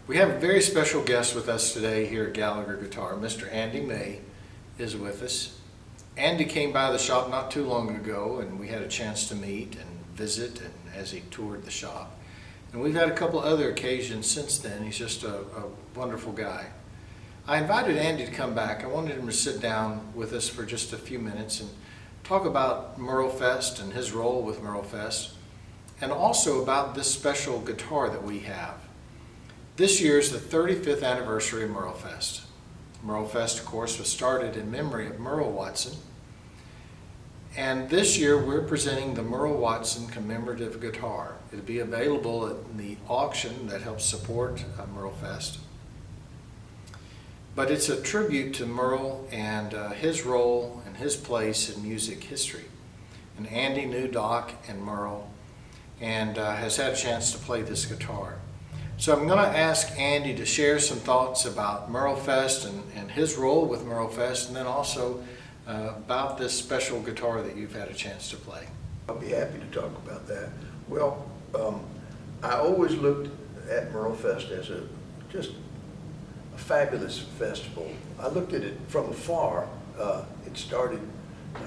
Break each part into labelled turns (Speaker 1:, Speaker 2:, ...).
Speaker 1: We have a very special guest with us today here at Gallagher Guitar. Mr. Andy May is with us. Andy came by the shop not too long ago and we had a chance to meet and visit and as he toured the shop. And we've had a couple other occasions since then. He's just a wonderful guy. I invited Andy to come back. I wanted him to sit down with us for just a few minutes and talk about MerleFest and his role with MerleFest, and also about this special guitar that we have. This year is the 35th anniversary of MerleFest. MerleFest, of course, was started in memory of Merle Watson. And this year we're presenting the Merle Watson Commemorative Guitar. It'll be available at the auction that helps support MerleFest. But it's a tribute to Merle and his role and his place in music history. And Andy knew Doc and Merle and has had a chance to play this guitar. So I'm going to ask Andy to share some thoughts about MerleFest and his role with MerleFest, and then also about this special guitar that you've had a chance to play.
Speaker 2: I'll be happy to talk about that. Well, I always looked at MerleFest as just a fabulous festival. I looked at it from afar. It started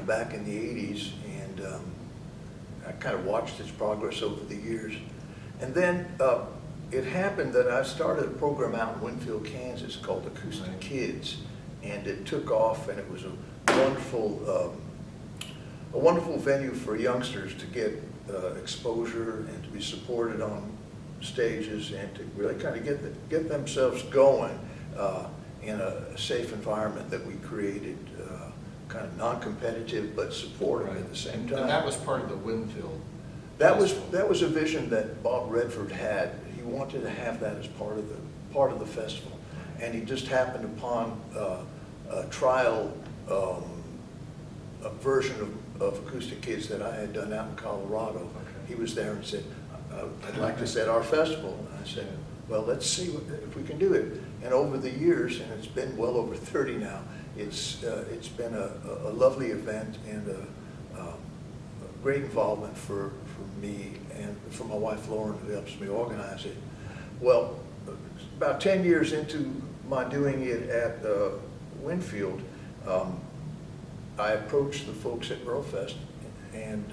Speaker 2: back in the 80s, and I kind of watched its progress over the years. And then it happened that I started a program out in Winfield, Kansas called Acoustic Kids, and it took off, and it was a wonderful venue for youngsters to get exposure and to be supported on stages and to really kind of get themselves going in a safe environment that we created, kind of non-competitive but supportive at the same time.
Speaker 1: And that was part of the Winfield.
Speaker 2: That was a vision that Bob Redford had. He wanted to have that as part of the festival, and he just happened upon a trial a version of Acoustic Kids that I had done out in Colorado. Okay. He was there and said, "I'd like to set our festival." And I said, "Well, let's see if we can do it." And over the years, and it's been well over 30 now, it's been a lovely event and a great involvement for me and for my wife Lauren, who helps me organize it. Well, about 10 years into my doing it at Winfield, I approached the folks at MerleFest and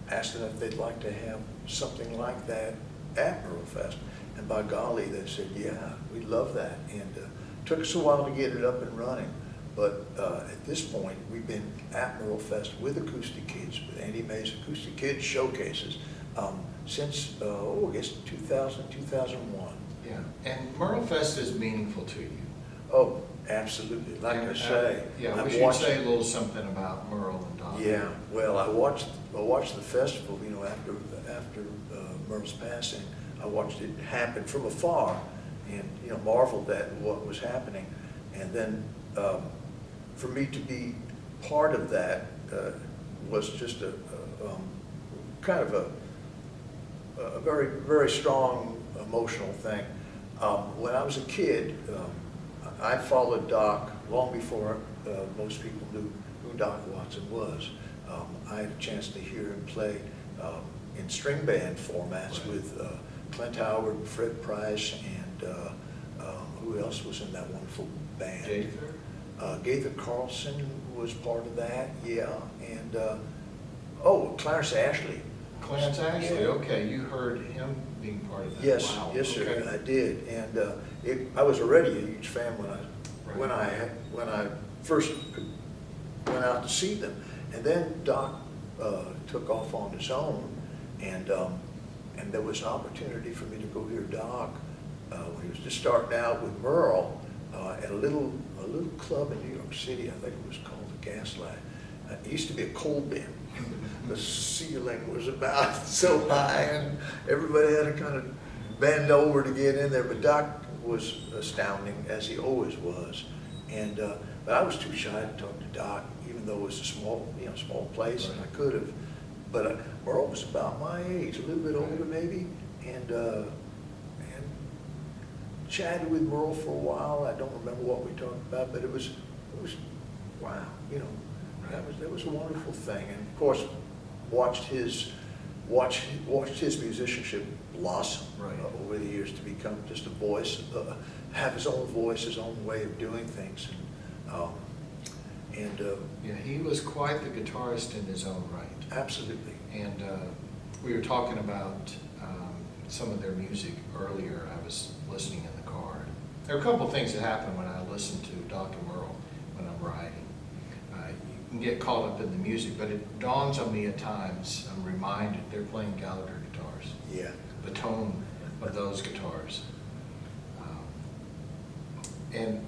Speaker 2: asked them if they'd like to have something like that at MerleFest. And by golly, they said, yeah, we'd love that. And it took us a while to get it up and running. But at this point, we've been at MerleFest with Acoustic Kids, with Andy May's Acoustic Kids showcases, since, I guess 2000, 2001.
Speaker 1: Yeah, and MerleFest is meaningful to you.
Speaker 2: Oh, absolutely. Like I say,
Speaker 1: yeah, we should say a little something about Merle and Doc.
Speaker 2: Yeah, well, I watched the festival, you know, after Merle's passing. I watched it happen from afar, and you know, marveled at what was happening. And then for me to be part of that was just a kind of a very, very strong emotional thing. When I was a kid, I followed Doc long before most people knew who Doc Watson was. I had a chance to hear him play in string band formats with Clint Howard, Fred Price, and who else was in that wonderful band? Gaither Carlson was part of that, yeah, and Clarence Ashley.
Speaker 1: Clarence Ashley, yeah. Okay, you heard him being part of that.
Speaker 2: Yes,
Speaker 1: wow.
Speaker 2: Yes, sir,
Speaker 1: okay.
Speaker 2: I did, and I was already a huge fan when I first went out to see them, and then Doc took off on his own, and there was an opportunity for me to go hear Doc when he was just starting out with Merle at a little club in New York City. I think it was called the Gaslight. It used to be a coal bin. The ceiling was about so high, and everybody had to kind of bend over to get in there. But Doc was astounding, as he always was. And but I was too shy to talk to Doc, even though it was a small place, and I could have. But Merle was about my age, a little bit older maybe, and chatted with Merle for a while. I don't remember what we talked about, but it was wow, you know, that was a wonderful thing. And of course, watched his watched his musicianship blossom
Speaker 1: Right.
Speaker 2: over the years to become just a voice, have his own voice, his own way of doing things.
Speaker 1: Yeah, he was quite the guitarist in his own right.
Speaker 2: Absolutely.
Speaker 1: And we were talking about some of their music earlier. I was listening in the car. There are a couple of things that happen when I listen to Doc and Merle when I'm riding. You can get caught up in the music, but it dawns on me at times, I'm reminded they're playing Gallagher guitars.
Speaker 2: Yeah.
Speaker 1: The tone of those guitars. And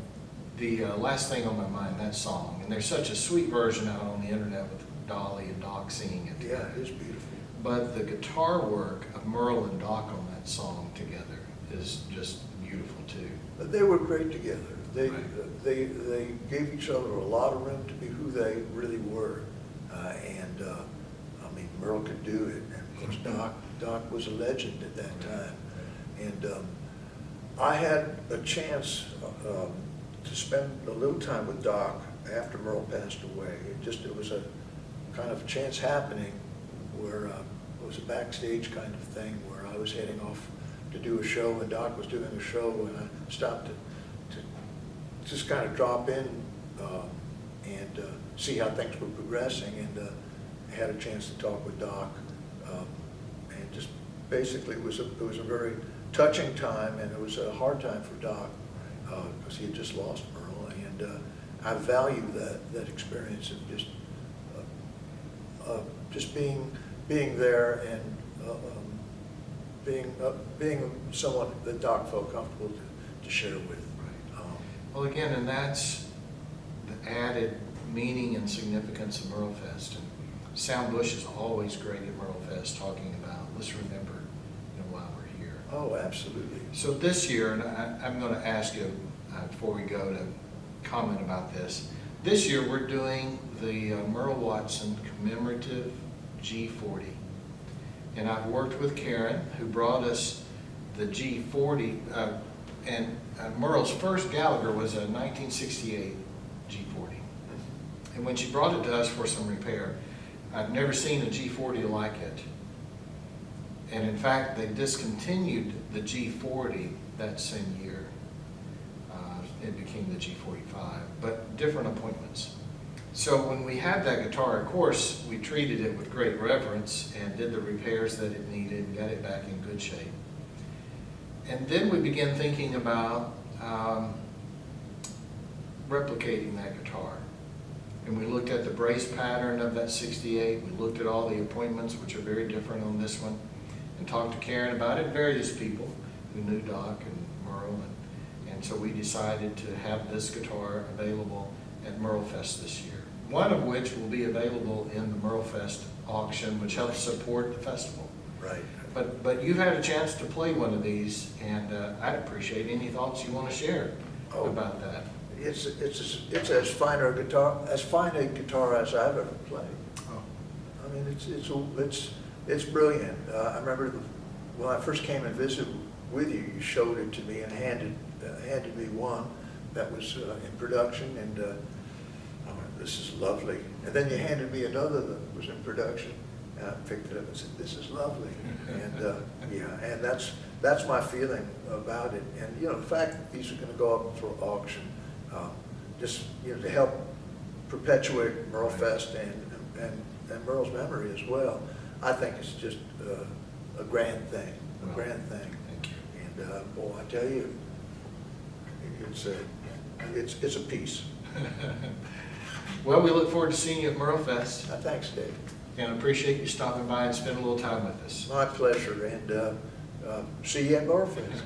Speaker 1: the last thing on my mind, that song, and there's such a sweet version out on the internet with Dolly and Doc singing it
Speaker 2: Yeah,
Speaker 1: together.
Speaker 2: it is beautiful.
Speaker 1: But the guitar work of Merle and Doc on that song together is just beautiful too.
Speaker 2: But they were great together. They,
Speaker 1: Right.
Speaker 2: they gave each other a lot of room to be who they really were. I mean, Merle could do it, and of course Doc was a legend at that time. And I had a chance to spend a little time with Doc after Merle passed away. It was a kind of chance happening where it was a backstage kind of thing where I was heading off to do a show and Doc was doing a show, and I stopped to just kind of drop in and see how things were progressing, and I had a chance to talk with Doc, and just basically it was a very touching time, and it was a hard time for Doc because he had just lost Merle, and I value that experience of just being there and being someone that Doc felt comfortable to share with.
Speaker 1: Well, again, and that's the added meaning and significance of MerleFest. And Sam Bush is always great at MerleFest talking about, let's remember, while we're here.
Speaker 2: Oh, absolutely.
Speaker 1: So this year, and I'm going to ask you before we go to comment about this. This year we're doing the Merle Watson Commemorative G40. And I've worked with Karen, who brought us the G40, and Merle's first Gallagher was a 1968 G40. And when she brought it to us for some repair, I've never seen a G40 like it. And in fact, they discontinued the G40 that same year. It became the G45, but different appointments. So when we had that guitar, of course, we treated it with great reverence and did the repairs that it needed and got it back in good shape. And then we began thinking about replicating that guitar. And we looked at the brace pattern of that 68. We looked at all the appointments, which are very different on this one, and talked to Karen about it, various people who knew Doc and Merle. And so we decided to have this guitar available at MerleFest this year. One of which will be available in the MerleFest auction, which helps support the festival.
Speaker 2: Right.
Speaker 1: But you've had a chance to play one of these, and I'd appreciate any thoughts you want to share about that.
Speaker 2: It's as fine a guitar as I've ever played.
Speaker 1: Oh.
Speaker 2: I mean, it's brilliant. I remember when I first came and visited with you, you showed it to me and handed me one that was in production, and I went, "This is lovely." And then you handed me another that was in production, and I picked it up and said, "This is lovely." And yeah, and that's my feeling about it. And the fact that these are going to go up for auction, just to help perpetuate MerleFest and Merle's memory as well, I think it's just a grand thing. A grand thing.
Speaker 1: Thank you.
Speaker 2: And boy, I tell you, it's a piece.
Speaker 1: Well, we look forward to seeing you at MerleFest,
Speaker 2: Thanks, Dave.
Speaker 1: and I appreciate you stopping by and spending a little time with us.
Speaker 2: My pleasure, and see you at MerleFest.